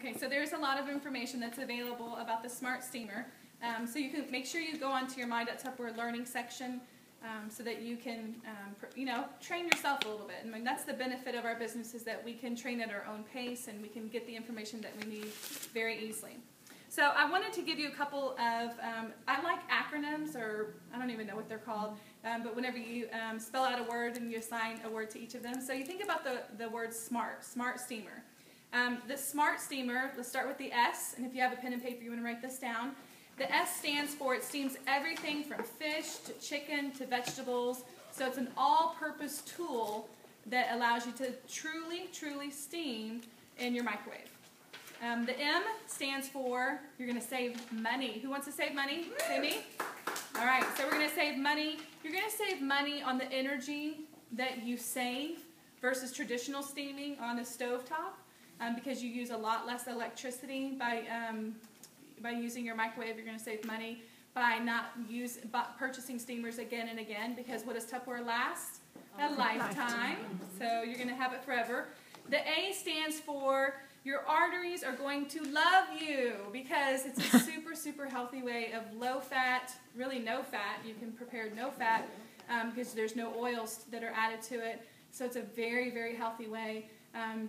Okay, so there's a lot of information that's available about the SmartSteamer. So you can make sure you go onto your My.Tupperware learning section so that you can, train yourself a little bit. I mean, that's the benefit of our business, is that we can train at our own pace and we can get the information that we need very easily. So I wanted to give you a couple of, I like acronyms, or I don't even know what they're called, but whenever you spell out a word and you assign a word to each of them. So you think about the word SmartSteamer. The SmartSteamer, let's start with the S, and if you have a pen and paper you want to write this down. The S stands for, it steams everything from fish to chicken to vegetables. So it's an all-purpose tool that allows you to truly steam in your microwave. The M stands for, you're going to save money. Who wants to save money? Say me. All right, so we're going to save money. You're going to save money on the energy that you save versus traditional steaming on a stovetop, because you use a lot less electricity by using your microwave. You're going to save money by not purchasing steamers again and again, because what does Tupperware last? A lifetime. So you're going to have it forever. The A stands for, your arteries are going to love you, because it's a super healthy way of low fat, really no fat. You can prepare no fat because there's no oils that are added to it. So it's a very healthy way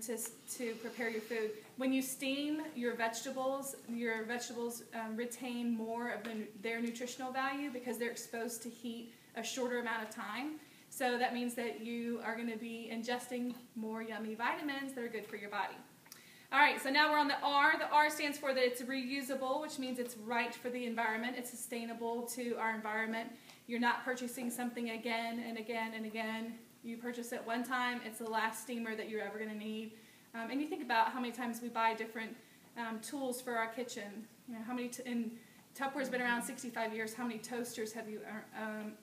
to prepare your food. When you steam your vegetables retain more of their nutritional value because they're exposed to heat a shorter amount of time. So that means that you are going to be ingesting more yummy vitamins that are good for your body. All right, so now we're on the R. The R stands for that it's reusable, which means it's right for the environment. It's sustainable to our environment. You're not purchasing something again and again and again. You purchase it one time, it's the last steamer that you're ever going to need. And you think about how many times we buy different tools for our kitchen. You know, how many and Tupperware's been around 65 years. How many toasters have you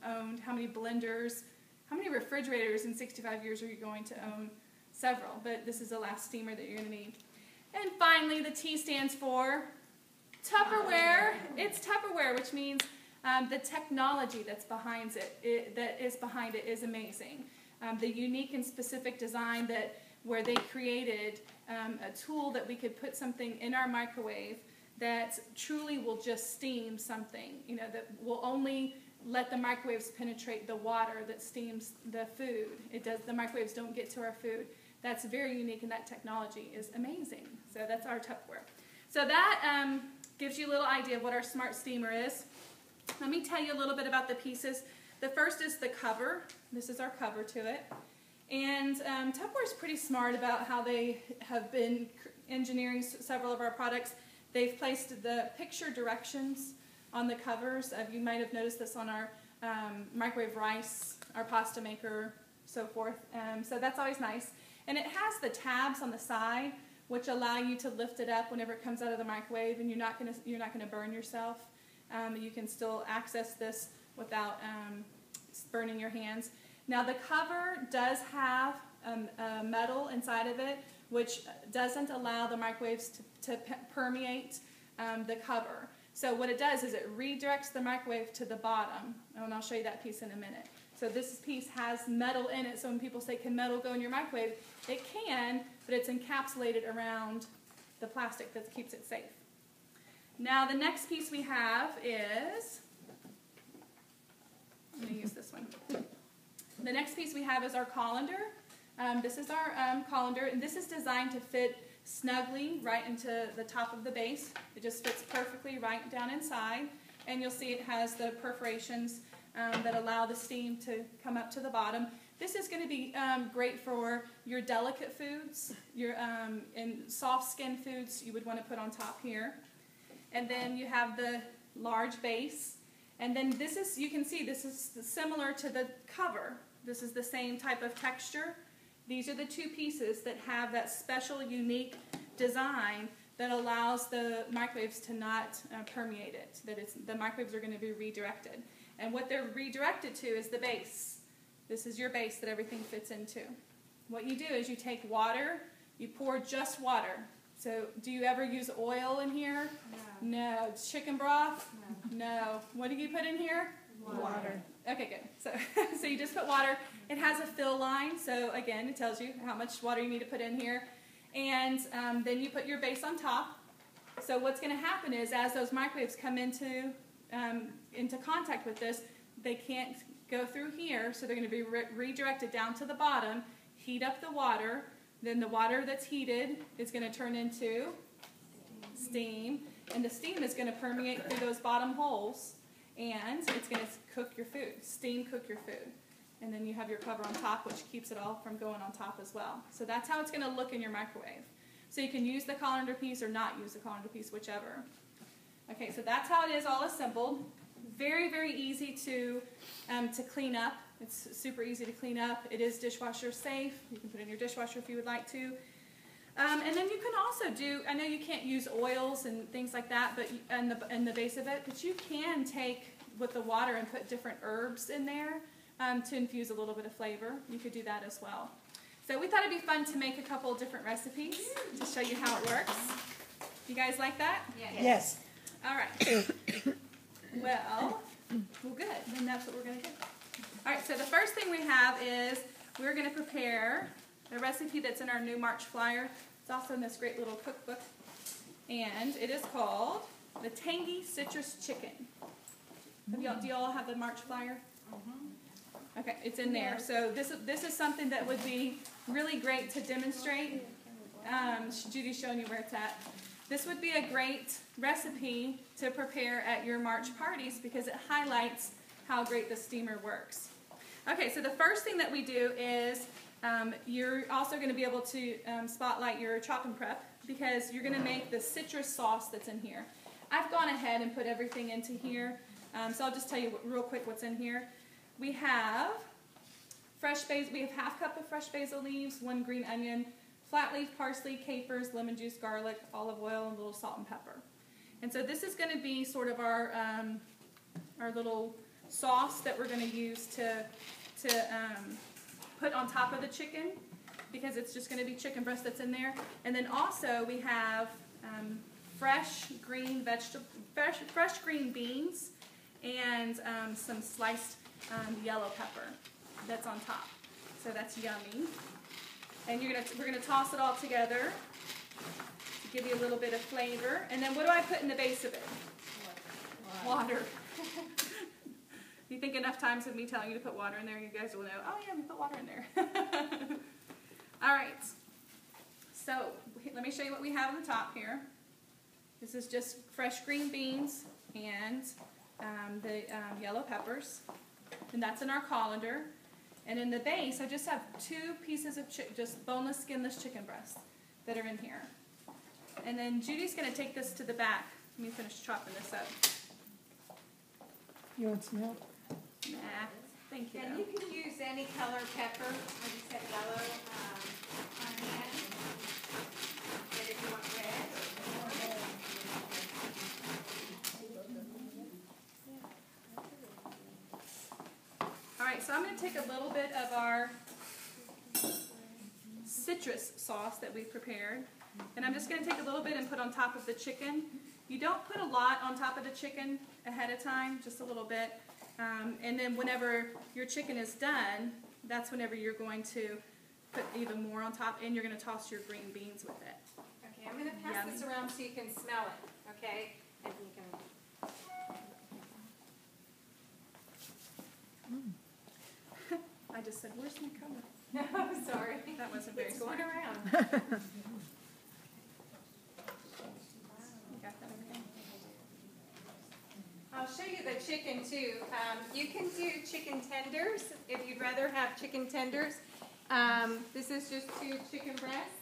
owned? How many blenders? How many refrigerators in 65 years are you going to own? Several, but this is the last steamer that you're going to need. And finally, the T stands for Tupperware. It's Tupperware, which means the technology that's behind it is amazing. The unique and specific design where they created a tool that we could put something in our microwave that truly will just steam something, that will only let the microwaves penetrate the water that steams the food. The microwaves don't get to our food. That's very unique, and that technology is amazing. So that's our Tupperware. So that gives you a little idea of what our SmartSteamer is. Let me tell you a little bit about the pieces. The first is the cover. This is our cover to it. And Tupperware is pretty smart about how they have been engineering several of our products. They've placed the picture directions on the covers. You might have noticed this on our microwave rice, our pasta maker, so forth. So that's always nice. And it has the tabs on the side, which allow you to lift it up whenever it comes out of the microwave, and you're not gonna burn yourself. You can still access this without burning your hands. Now the cover does have a metal inside of it, which doesn't allow the microwaves to permeate the cover. So what it does is it redirects the microwave to the bottom, and I'll show you that piece in a minute. So this piece has metal in it, so when people say, can metal go in your microwave? It can, but it's encapsulated around the plastic that keeps it safe. Now the next piece we have is, I'm going to use this one. The next piece we have is our colander. This is our colander, and this is designed to fit snugly right into the top of the base. It just fits perfectly right down inside, and you'll see it has the perforations that allow the steam to come up to the bottom. This is going to be great for your delicate foods, and soft skin foods you would want to put on top here. And then you have the large base. And then this is, you can see this is similar to the cover. This is the same type of texture. These are the two pieces that have that special, unique design that allows the microwaves to not permeate it, the microwaves are going to be redirected. And what they're redirected to is the base. This is your base that everything fits into. What you do is you take water, you pour just water. So do you ever use oil in here? No. No. Chicken broth? No. What do you put in here? Water. Okay, good. So you just put water. It has a fill line, so again, it tells you how much water you need to put in here. And then you put your base on top. So what's going to happen is as those microwaves come into contact with this, they can't go through here, so they're going to be redirected down to the bottom, heat up the water, then the water that's heated is going to turn into steam, and the steam is going to permeate through those bottom holes, and it's going to cook your food, steam cook your food. And then you have your cover on top, which keeps it all from going on top as well. So that's how it's going to look in your microwave. So you can use the colander piece or not use the colander piece, whichever. Okay, so that's how it is all assembled. Very, very easy to clean up. It's super easy to clean up. It is dishwasher safe. You can put it in your dishwasher if you would like to. And then you can also do, I know you can't use oils and things like that, but and the base of it, but you can take with the water and put different herbs in there to infuse a little bit of flavor. You could do that as well. So we thought it'd be fun to make a couple different recipes to show you how it works. You guys like that? Yes. All right. Well, good. Then that's what we're going to do. All right, so the first thing we have is we're going to prepare a recipe that's in our new March flyer. It's also in this great little cookbook. And it is called the Tangy Citrus Chicken. Do y'all have the March flyer? Okay, it's in there. So this is something that would be really great to demonstrate. Judy's showing you where it's at. This would be a great recipe to prepare at your March parties because it highlights how great the steamer works. Okay, so the first thing that we do is you're also going to be able to spotlight your chop and prep because you're going to make the citrus sauce that's in here. I've gone ahead and put everything into here, so I'll just tell you real quick what's in here. We have fresh basil. We have half cup of fresh basil leaves, 1 green onion, flat leaf parsley, capers, lemon juice, garlic, olive oil, and a little salt and pepper. And so this is going to be sort of our little sauce that we're going to use to put on top of the chicken because it's just going to be chicken breast that's in there. And then also we have fresh green beans and some sliced yellow pepper that's on top. So that's yummy. And we're gonna toss it all together to give you a little bit of flavor. And then what do I put in the base of it? Water. You think enough times of me telling you to put water in there, you guys will know, oh yeah, we put water in there. All right. So let me show you what we have on the top here. This is just fresh green beans and the yellow peppers. And that's in our colander. And in the base, I just have 2 pieces of just boneless, skinless chicken breasts that are in here. And then Judy's going to take this to the back. Let me finish chopping this up. You want some help? Nah, thank you. And you can use any color pepper. I just said yellow on hand. And if you want red. All right, so I'm going to take a little bit of our citrus sauce that we prepared, and I'm just going to take a little bit and put on top of the chicken. You don't put a lot on top of the chicken ahead of time, just a little bit. And then whenever your chicken is done, that's whenever you're going to put even more on top, and you're going to toss your green beans with it. Okay, I'm going to pass this around so you can smell it, okay? And you can... I just said, where's my color? No, sorry. That wasn't very It's smart. going around. You got that okay? I'll show you the chicken too. You can do chicken tenders if you'd rather have chicken tenders. This is just 2 chicken breasts.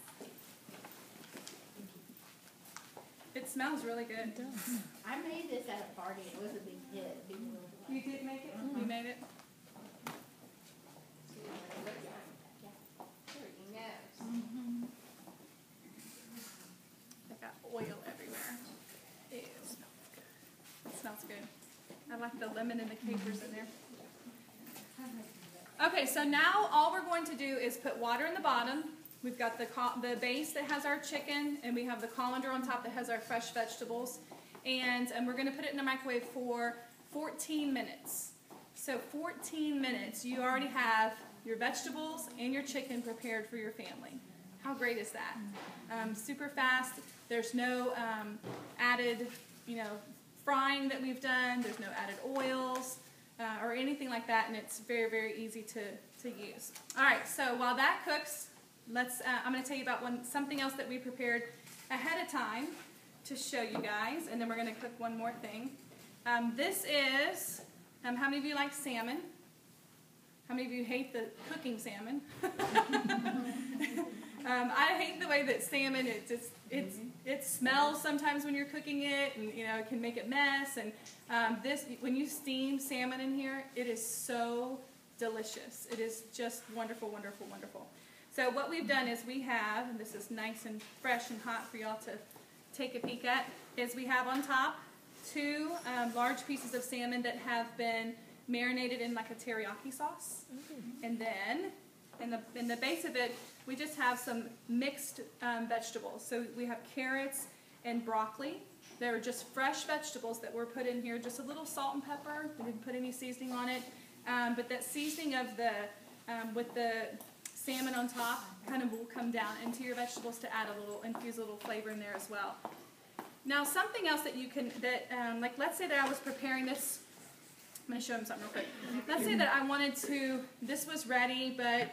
It smells really good. It does. I made this at a party. It was a big hit. You did make it? You made it? They got oil everywhere. It smells good. It smells good. I like the lemon and the capers in there. Okay, so now all we're going to do is put water in the bottom. We've got the base that has our chicken, and we have the colander on top that has our fresh vegetables. And we're going to put it in the microwave for 14 minutes. So 14 minutes, you already have your vegetables and your chicken prepared for your family. How great is that? Super fast. There's no added, frying that we've done. There's no added oils or anything like that, and it's very, very easy to use. All right, so while that cooks, I'm going to tell you about something else that we prepared ahead of time to show you guys, and then we're going to cook one more thing. This is, how many of you like salmon? How many of you hate the cooking salmon? I hate the way that salmon, it smells sometimes when you're cooking it, and it can make it mess. And when you steam salmon in here, it is so delicious. It is just wonderful, wonderful, wonderful. So what we've done is we have, and this is nice and fresh and hot for y'all to take a peek at, is we have on top 2 large pieces of salmon that have been marinated in like a teriyaki sauce. And then in the base of it, we just have some mixed vegetables. So we have carrots and broccoli. They're just fresh vegetables that were put in here, just a little salt and pepper. We didn't put any seasoning on it. But that seasoning of with the salmon on top kind of will come down into your vegetables to add infuse a little flavor in there as well. Now something else that you can, like let's say that I was preparing this. I'm going to show them something real quick. Let's say that I wanted to, this was ready, but